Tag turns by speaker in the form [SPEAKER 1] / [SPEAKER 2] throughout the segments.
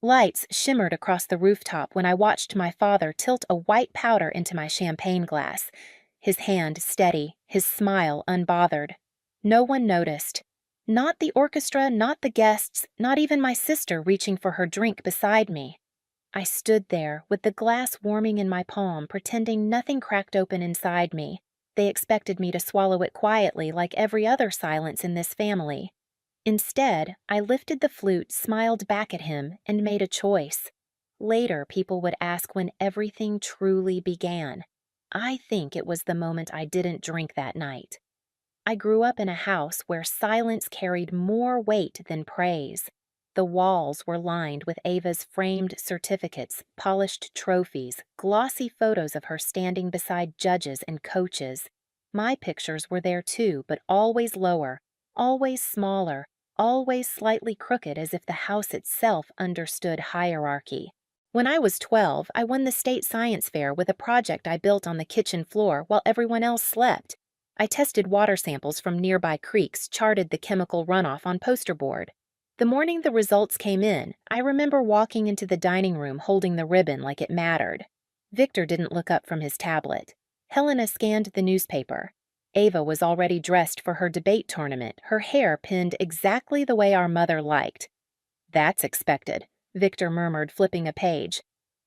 [SPEAKER 1] Lights shimmered across the rooftop when I watched my father tilt a white powder into my champagne glass, his hand steady, his smile unbothered. No one noticed. Not the orchestra, not the guests, not even my sister reaching for her drink beside me. I stood there, with the glass warming in my palm, pretending nothing cracked open inside me. They expected me to swallow it quietly like every other silence in this family. Instead, I lifted the flute, smiled back at him, and made a choice. Later, people would ask when everything truly began. I think it was the moment I didn't drink that night. I grew up in a house where silence carried more weight than praise. The walls were lined with Ava's framed certificates, polished trophies, glossy photos of her standing beside judges and coaches. My pictures were there too, but always lower, always smaller, always slightly crooked, as if the house itself understood hierarchy. When I was 12, I won the state science fair with a project I built on the kitchen floor while everyone else slept. I tested water samples from nearby creeks, charted the chemical runoff on poster board. The morning the results came in, I remember walking into the dining room holding the ribbon like it mattered. Victor didn't look up from his tablet. Helena scanned the newspaper. Ava was already dressed for her debate tournament, her hair pinned exactly the way our mother liked. "That's expected," Victor murmured, flipping a page.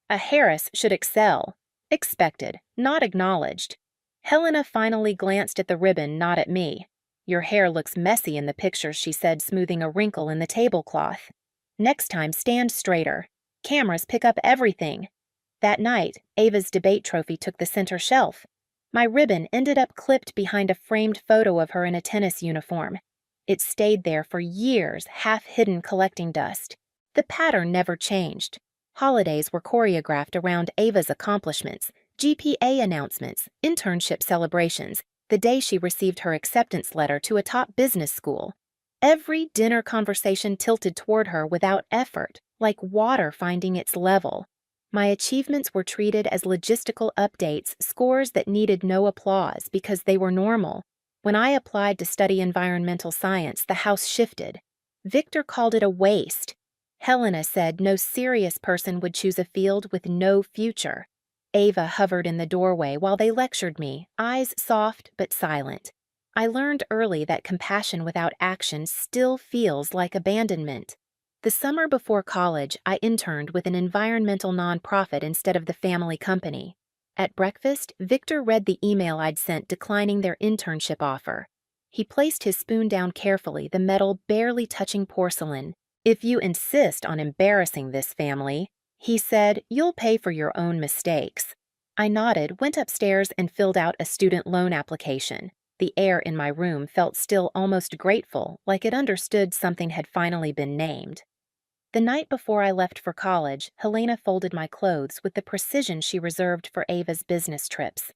[SPEAKER 1] "A Harris should excel." Expected, not acknowledged. Helena finally glanced at the ribbon, not at me. "Your hair looks messy in the picture," she said, smoothing a wrinkle in the tablecloth. "Next time, stand straighter. Cameras pick up everything." That night, Ava's debate trophy took the center shelf. My ribbon ended up clipped behind a framed photo of her in a tennis uniform. It stayed there for years, half-hidden, collecting dust. The pattern never changed. Holidays were choreographed around Ava's accomplishments, GPA announcements, internship celebrations, the day she received her acceptance letter to a top business school. Every dinner conversation tilted toward her without effort, like water finding its level. My achievements were treated as logistical updates, scores that needed no applause because they were normal. When I applied to study environmental science, the house shifted. Victor called it a waste. Helena said no serious person would choose a field with no future. Ava hovered in the doorway while they lectured me, eyes soft but silent. I learned early that compassion without action still feels like abandonment. The summer before college, I interned with an environmental nonprofit instead of the family company. At breakfast, Victor read the email I'd sent declining their internship offer. He placed his spoon down carefully, the metal barely touching porcelain. "If you insist on embarrassing this family," he said, "you'll pay for your own mistakes." I nodded, went upstairs, and filled out a student loan application. The air in my room felt still almost grateful, like it understood something had finally been named. The night before I left for college, Helena folded my clothes with the precision she reserved for Ava's business trips.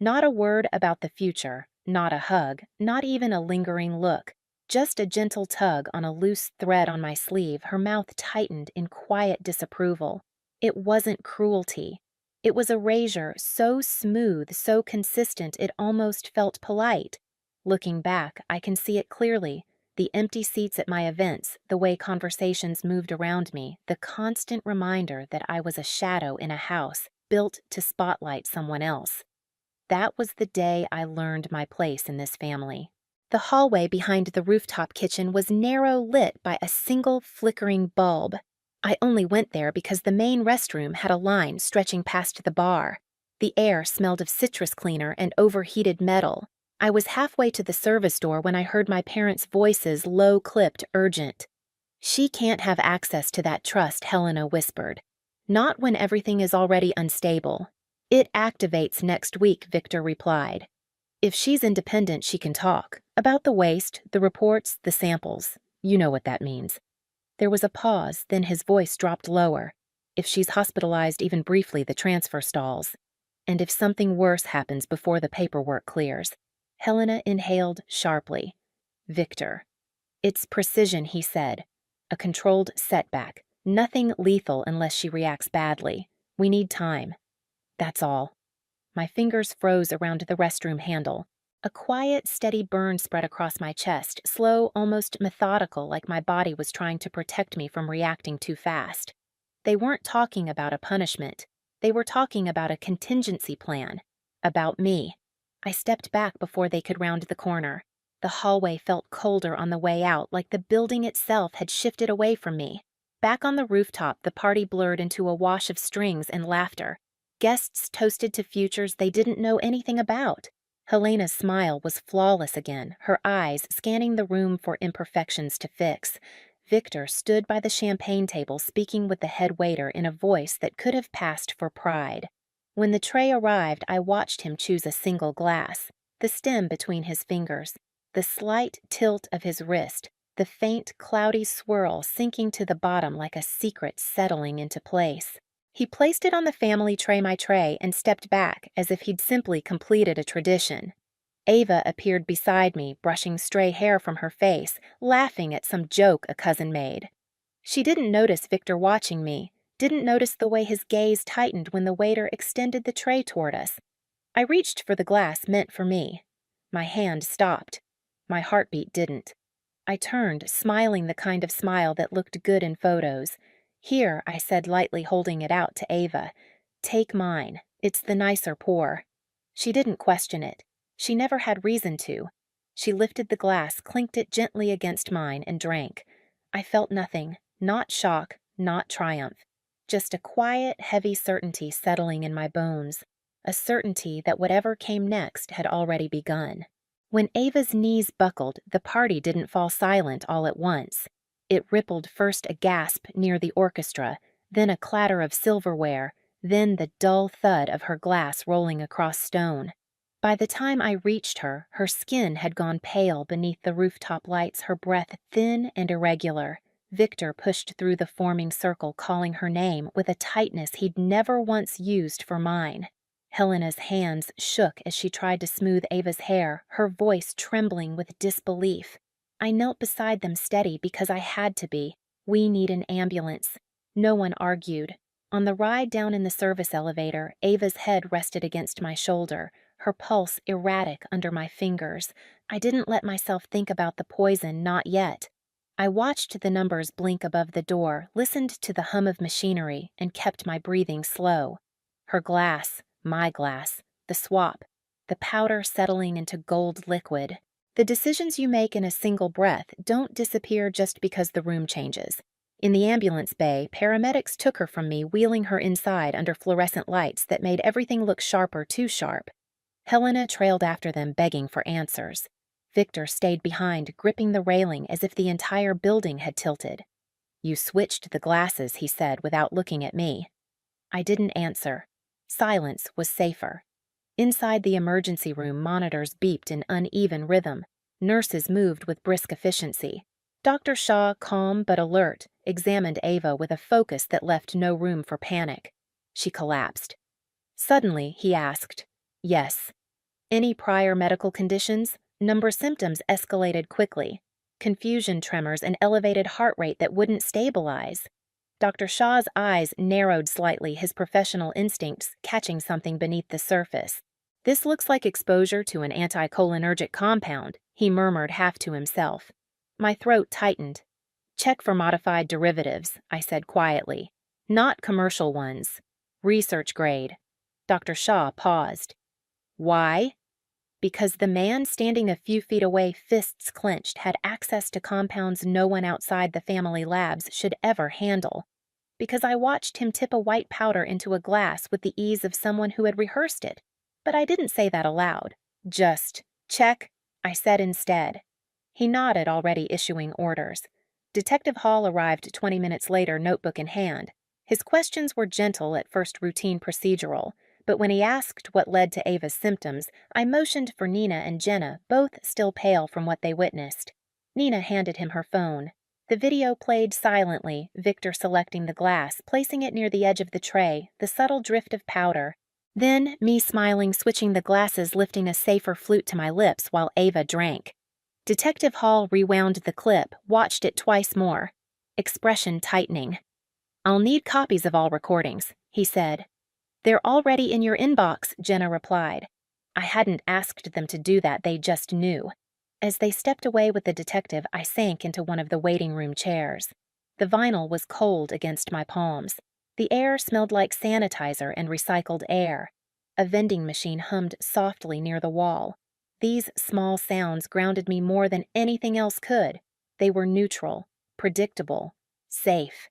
[SPEAKER 1] Not a word about the future, not a hug, not even a lingering look. Just a gentle tug on a loose thread on my sleeve, her mouth tightened in quiet disapproval. It wasn't cruelty. It was erasure so smooth, so consistent, it almost felt polite. Looking back, I can see it clearly. The empty seats at my events, the way conversations moved around me, the constant reminder that I was a shadow in a house built to spotlight someone else. That was the day I learned my place in this family. The hallway behind the rooftop kitchen was narrow, lit by a single flickering bulb. I only went there because the main restroom had a line stretching past the bar. The air smelled of citrus cleaner and overheated metal. I was halfway to the service door when I heard my parents' voices, low-clipped, urgent. "She can't have access to that trust," Helena whispered. "Not when everything is already unstable." "It activates next week," Victor replied. "If she's independent, she can talk. About the waste, the reports, the samples. You know what that means." There was a pause, then his voice dropped lower. "If she's hospitalized even briefly, the transfer stalls. And if something worse happens before the paperwork clears." Helena inhaled sharply. "Victor." "It's precision," he said. "A controlled setback. Nothing lethal unless she reacts badly. We need time." That's all. My fingers froze around the restroom handle. A quiet, steady burn spread across my chest, slow, almost methodical, like my body was trying to protect me from reacting too fast. They weren't talking about a punishment. They were talking about a contingency plan. About me. I stepped back before they could round the corner. The hallway felt colder on the way out, like the building itself had shifted away from me. Back on the rooftop, the party blurred into a wash of strings and laughter. Guests toasted to futures they didn't know anything about. Helena's smile was flawless again, her eyes scanning the room for imperfections to fix. Victor stood by the champagne table speaking with the head waiter in a voice that could have passed for pride. When the tray arrived, I watched him choose a single glass, the stem between his fingers, the slight tilt of his wrist, the faint, cloudy swirl sinking to the bottom like a secret settling into place. He placed it on the family my tray, and stepped back as if he'd simply completed a tradition. Ava appeared beside me, brushing stray hair from her face, laughing at some joke a cousin made. She didn't notice Victor watching me, didn't notice the way his gaze tightened when the waiter extended the tray toward us. I reached for the glass meant for me. My hand stopped. My heartbeat didn't. I turned, smiling the kind of smile that looked good in photos. "Here," I said, lightly holding it out to Ava. "Take mine. It's the nicer pour." She didn't question it. She never had reason to. She lifted the glass, clinked it gently against mine, and drank. I felt nothing, not shock, not triumph. Just a quiet, heavy certainty settling in my bones. A certainty that whatever came next had already begun. When Ava's knees buckled, the party didn't fall silent all at once. It rippled, first a gasp near the orchestra, then a clatter of silverware, then the dull thud of her glass rolling across stone. By the time I reached her, her skin had gone pale beneath the rooftop lights, her breath thin and irregular. Victor pushed through the forming circle, calling her name with a tightness he'd never once used for mine. Helena's hands shook as she tried to smooth Ava's hair, her voice trembling with disbelief. I knelt beside them, steady because I had to be. "We need an ambulance." No one argued. On the ride down in the service elevator, Ava's head rested against my shoulder, her pulse erratic under my fingers. I didn't let myself think about the poison, not yet. I watched the numbers blink above the door, listened to the hum of machinery, and kept my breathing slow. Her glass, my glass, the swap, the powder settling into gold liquid. The decisions you make in a single breath don't disappear just because the room changes. In the ambulance bay, paramedics took her from me, wheeling her inside under fluorescent lights that made everything look sharper, too sharp. Helena trailed after them, begging for answers. Victor stayed behind, gripping the railing as if the entire building had tilted. "You switched the glasses," he said without looking at me. I didn't answer. Silence was safer. Inside the emergency room, monitors beeped in uneven rhythm. Nurses moved with brisk efficiency. Dr. Shaw, calm but alert, examined Ava with a focus that left no room for panic. She collapsed. Suddenly, he asked, "Yes. Any prior medical conditions?" Number symptoms escalated quickly. Confusion, tremors, and elevated heart rate that wouldn't stabilize. Dr. Shaw's eyes narrowed slightly, his professional instincts catching something beneath the surface. "This looks like exposure to an anticholinergic compound," he murmured half to himself. My throat tightened. "Check for modified derivatives," I said quietly. "Not commercial ones. Research grade." Dr. Shaw paused. "Why?" "Because the man standing a few feet away, fists clenched, had access to compounds no one outside the family labs should ever handle. Because I watched him tip a white powder into a glass with the ease of someone who had rehearsed it. But I didn't say that aloud. Just, check, I said instead. He nodded, already issuing orders. Detective Hall arrived 20 minutes later, notebook in hand. His questions were gentle, at first routine procedural. But when he asked what led to Ava's symptoms, I motioned for Nina and Jenna, both still pale from what they witnessed. Nina handed him her phone. The video played silently, Victor selecting the glass, placing it near the edge of the tray, the subtle drift of powder. Then, me smiling, switching the glasses, lifting a safer flute to my lips while Ava drank. Detective Hall rewound the clip, watched it twice more. Expression tightening. "I'll need copies of all recordings," he said. "They're already in your inbox," Jenna replied. I hadn't asked them to do that, they just knew. As they stepped away with the detective, I sank into one of the waiting room chairs. The vinyl was cold against my palms. The air smelled like sanitizer and recycled air. A vending machine hummed softly near the wall. These small sounds grounded me more than anything else could. They were neutral, predictable, safe.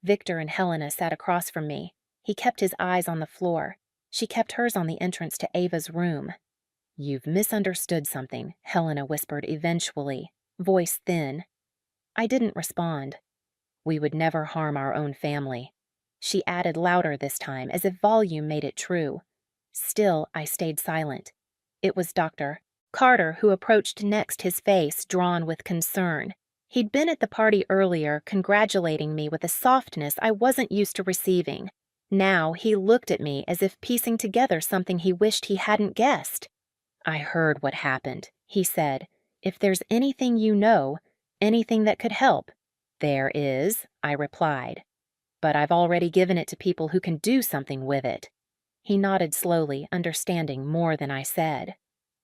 [SPEAKER 1] Victor and Helena sat across from me. He kept his eyes on the floor. She kept hers on the entrance to Ava's room. "You've misunderstood something," Helena whispered eventually, voice thin. I didn't respond. "We would never harm our own family." She added louder this time, as if volume made it true. Still, I stayed silent. It was Dr. Carter who approached next, his face drawn with concern. He'd been at the party earlier, congratulating me with a softness I wasn't used to receiving. Now he looked at me as if piecing together something he wished he hadn't guessed. "I heard what happened," he said. "If there's anything you know, anything that could help." "There is," I replied. "But I've already given it to people who can do something with it." He nodded slowly, understanding more than I said.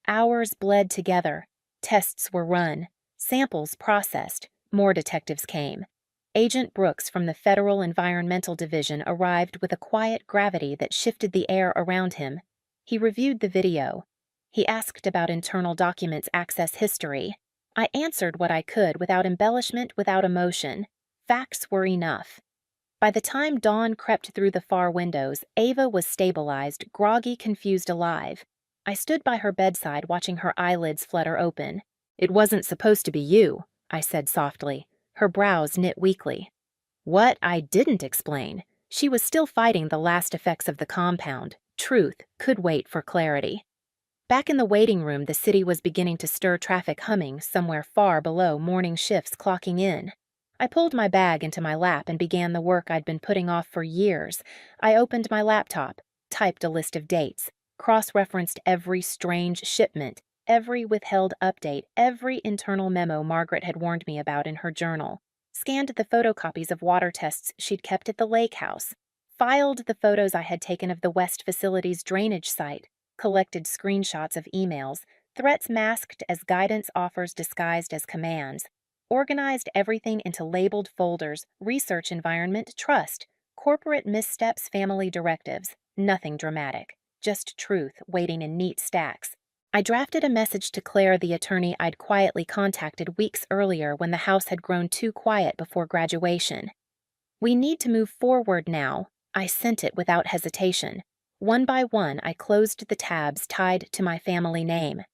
[SPEAKER 1] Hours bled together. Tests were run. Samples processed. More detectives came. Agent Brooks from the Federal Environmental Division arrived with a quiet gravity that shifted the air around him. He reviewed the video. He asked about internal documents' access history. I answered what I could without embellishment, without emotion. Facts were enough. By the time dawn crept through the far windows, Ava was stabilized, groggy, confused, alive. I stood by her bedside, watching her eyelids flutter open. "It wasn't supposed to be you," I said softly. Her brows knit weakly. What I didn't explain. She was still fighting the last effects of the compound. Truth could wait for clarity. Back in the waiting room, the city was beginning to stir, traffic humming somewhere far below, morning shifts clocking in. I pulled my bag into my lap and began the work I'd been putting off for years. I opened my laptop, typed a list of dates, cross-referenced every strange shipment, every withheld update, every internal memo Margaret had warned me about in her journal, scanned the photocopies of water tests she'd kept at the lake house, filed the photos I had taken of the West facility's drainage site, collected screenshots of emails, threats masked as guidance offers disguised as commands, organized everything into labeled folders: research environment, trust, corporate missteps, family directives. Nothing dramatic, just truth waiting in neat stacks. I drafted a message to Claire, the attorney I'd quietly contacted weeks earlier when the house had grown too quiet before graduation. "We need to move forward now." I sent it without hesitation. One by one, I closed the tabs tied to my family name,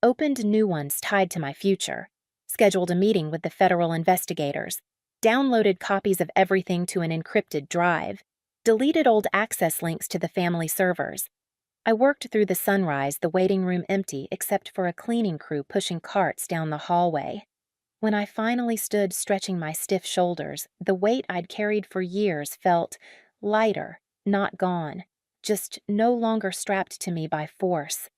[SPEAKER 1] opened new ones tied to my future, scheduled a meeting with the federal investigators, downloaded copies of everything to an encrypted drive, deleted old access links to the family servers. I worked through the sunrise, the waiting room empty except for a cleaning crew pushing carts down the hallway. When I finally stood stretching my stiff shoulders, the weight I'd carried for years felt lighter, not gone, just no longer strapped to me by force.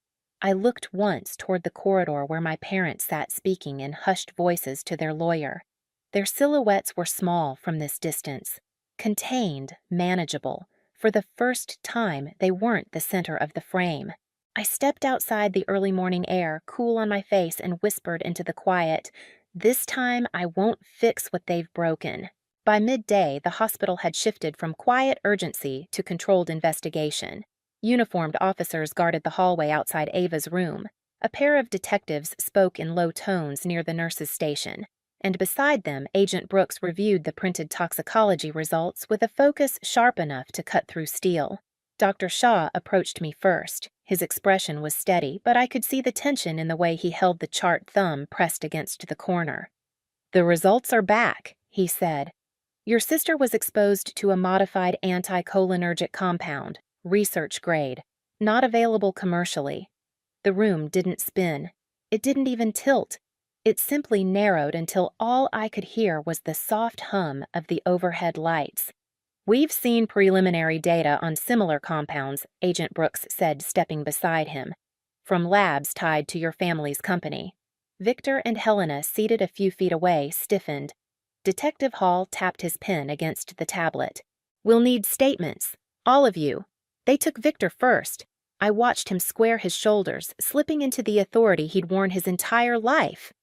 [SPEAKER 1] I looked once toward the corridor where my parents sat speaking in hushed voices to their lawyer. Their silhouettes were small from this distance, contained, manageable. For the first time, they weren't the center of the frame. I stepped outside the early morning air, cool on my face, and whispered into the quiet, "This time I won't fix what they've broken." By midday, the hospital had shifted from quiet urgency to controlled investigation. Uniformed officers guarded the hallway outside Ava's room. A pair of detectives spoke in low tones near the nurse's station, and beside them, Agent Brooks reviewed the printed toxicology results with a focus sharp enough to cut through steel. Dr. Shaw approached me first. His expression was steady, but I could see the tension in the way he held the chart thumb pressed against the corner. "The results are back," he said. "Your sister was exposed to a modified anticholinergic compound, research grade, not available commercially." The room didn't spin. It didn't even tilt. It simply narrowed until all I could hear was the soft hum of the overhead lights. "We've seen preliminary data on similar compounds," Agent Brooks said, stepping beside him, "from labs tied to your family's company." Victor and Helena, seated a few feet away, stiffened. Detective Hall tapped his pen against the tablet. "We'll need statements. All of you." They took Victor first. I watched him square his shoulders, slipping into the authority he'd worn his entire life.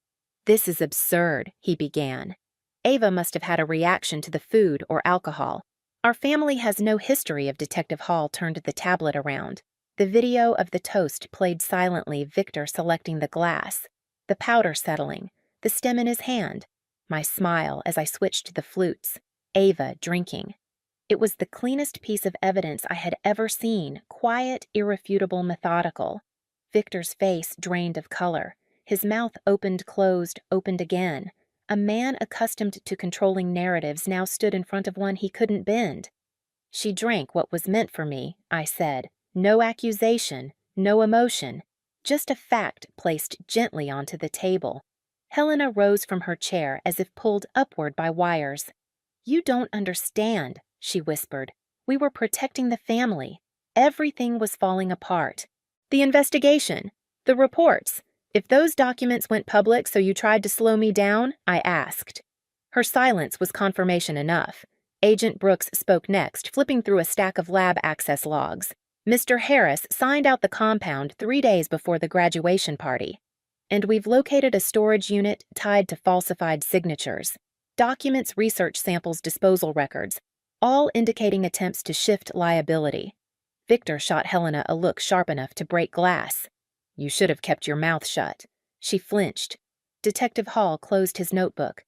[SPEAKER 1] "This is absurd," he began. Ava must have had a reaction to the food or alcohol. Our family has no history of Detective Hall turned the tablet around. The video of the toast played silently, Victor selecting the glass, the powder settling, the stem in his hand, my smile as I switched the flutes, Ava drinking. It was the cleanest piece of evidence I had ever seen, quiet, irrefutable, methodical. Victor's face drained of color, his mouth opened, closed, opened again. A man accustomed to controlling narratives now stood in front of one he couldn't bend. She drank what was meant for me, I said. No accusation, no emotion, just a fact placed gently onto the table. Helena rose from her chair as if pulled upward by wires. "You don't understand," she whispered. "We were protecting the family. Everything was falling apart. The investigation, the reports. If those documents went public so you tried to slow me down," I asked. Her silence was confirmation enough. Agent Brooks spoke next, flipping through a stack of lab access logs. "Mr. Harris signed out the compound 3 days before the graduation party. And we've located a storage unit tied to falsified signatures. Documents, research samples, disposal records, all indicating attempts to shift liability." Victor shot Helena a look sharp enough to break glass. "You should have kept your mouth shut." She flinched. Detective Hall closed his notebook.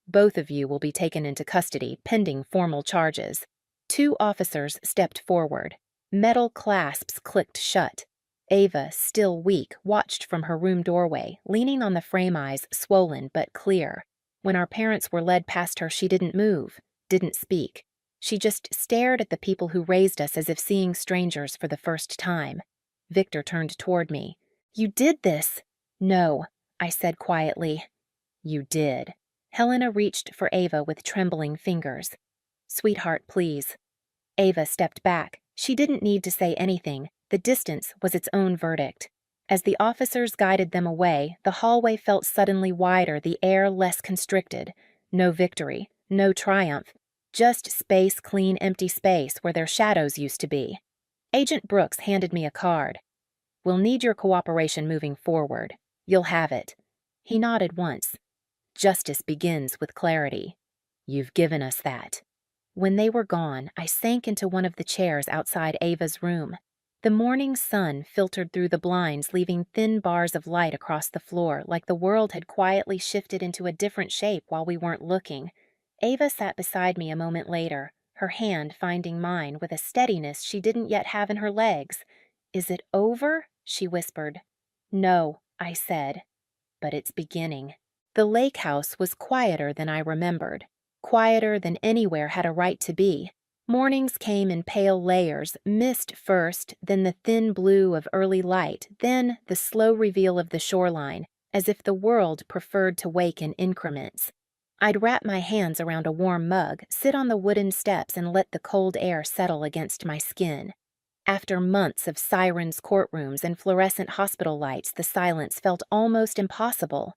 [SPEAKER 1] "Both of you will be taken into custody, pending formal charges." 2 officers stepped forward. Metal clasps clicked shut. Ava, still weak, watched from her room doorway, leaning on the frame, eyes swollen but clear. When our parents were led past her, she didn't move, didn't speak. She just stared at the people who raised us as if seeing strangers for the first time. Victor turned toward me. "You did this." "No," I said quietly. "You did." Helena reached for Ava with trembling fingers. "Sweetheart, please." Ava stepped back. She didn't need to say anything. The distance was its own verdict. As the officers guided them away, the hallway felt suddenly wider, the air less constricted. No victory, no triumph. Just space, clean, empty space where their shadows used to be. Agent Brooks handed me a card. "We'll need your cooperation moving forward. You'll have it." He nodded once. "Justice begins with clarity. You've given us that." When they were gone, I sank into one of the chairs outside Ava's room. The morning sun filtered through the blinds, leaving thin bars of light across the floor, like the world had quietly shifted into a different shape while we weren't looking. Ava sat beside me a moment later, her hand finding mine with a steadiness she didn't yet have in her legs. "Is it over?" she whispered. "No," I said, "but it's beginning." The lake house was quieter than I remembered. Quieter than anywhere had a right to be. Mornings came in pale layers, mist first, then the thin blue of early light, then the slow reveal of the shoreline, as if the world preferred to wake in increments. I'd wrap my hands around a warm mug, sit on the wooden steps, and let the cold air settle against my skin. After months of sirens, courtrooms, and fluorescent hospital lights, the silence felt almost impossible.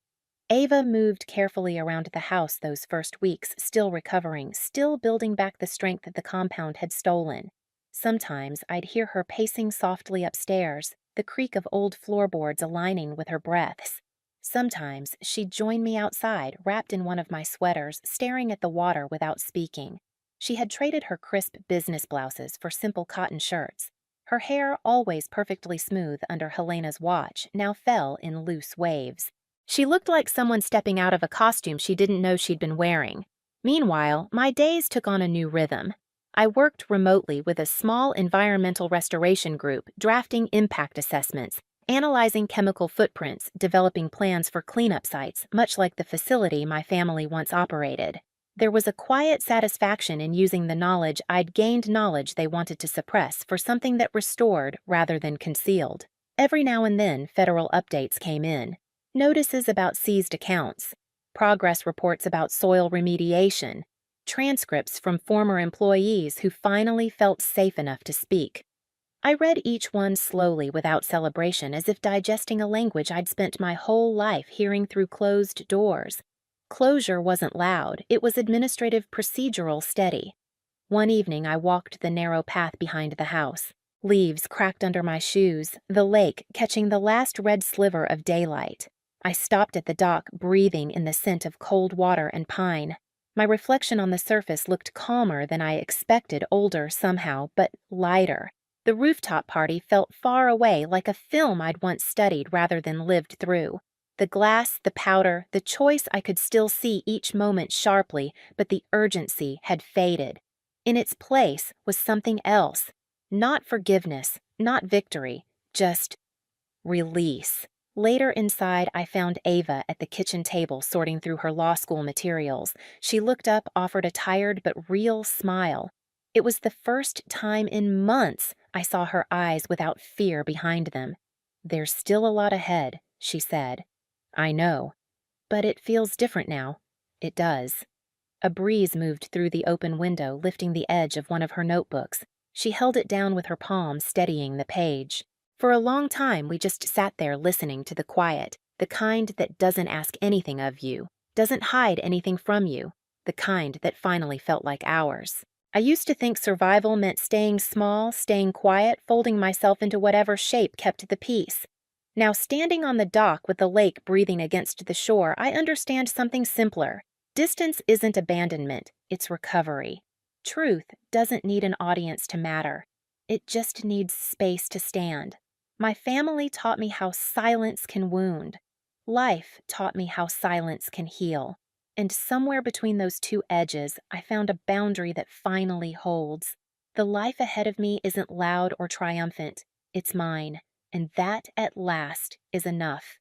[SPEAKER 1] Ava moved carefully around the house those first weeks, still recovering, still building back the strength that the compound had stolen. Sometimes I'd hear her pacing softly upstairs, the creak of old floorboards aligning with her breaths. Sometimes she'd join me outside, wrapped in one of my sweaters, staring at the water without speaking. She had traded her crisp business blouses for simple cotton shirts. Her hair, always perfectly smooth under Helena's watch, now fell in loose waves. She looked like someone stepping out of a costume she didn't know she'd been wearing. Meanwhile, my days took on a new rhythm. I worked remotely with a small environmental restoration group, drafting impact assessments, analyzing chemical footprints, developing plans for cleanup sites, much like the facility my family once operated. There was a quiet satisfaction in using the knowledge I'd gained knowledge they wanted to suppress for something that restored rather than concealed. Every now and then, federal updates came in. Notices about seized accounts, progress reports about soil remediation, transcripts from former employees who finally felt safe enough to speak. I read each one slowly without celebration, as if digesting a language I'd spent my whole life hearing through closed doors. Closure wasn't loud, it was administrative procedural steady. One evening I walked the narrow path behind the house. Leaves cracked under my shoes, the lake catching the last red sliver of daylight. I stopped at the dock, breathing in the scent of cold water and pine. My reflection on the surface looked calmer than I expected, older somehow, but lighter. The rooftop party felt far away, like a film I'd once studied rather than lived through. The glass, the powder, the choice I could still see each moment sharply, but the urgency had faded. In its place was something else. Not forgiveness, not victory, just release. Later inside, I found Ava at the kitchen table sorting through her law school materials. She looked up, offered a tired but real smile. It was the first time in months I saw her eyes without fear behind them. "There's still a lot ahead," she said. "I know. But it feels different now." It does. A breeze moved through the open window, lifting the edge of one of her notebooks. She held it down with her palm, steadying the page. For a long time, we just sat there listening to the quiet, the kind that doesn't ask anything of you, doesn't hide anything from you, the kind that finally felt like ours. I used to think survival meant staying small, staying quiet, folding myself into whatever shape kept the peace. Now, standing on the dock with the lake breathing against the shore, I understand something simpler. Distance isn't abandonment, it's recovery. Truth doesn't need an audience to matter. It just needs space to stand. My family taught me how silence can wound. Life taught me how silence can heal. And somewhere between those two edges, I found a boundary that finally holds. The life ahead of me isn't loud or triumphant. It's mine. And that, at last, is enough.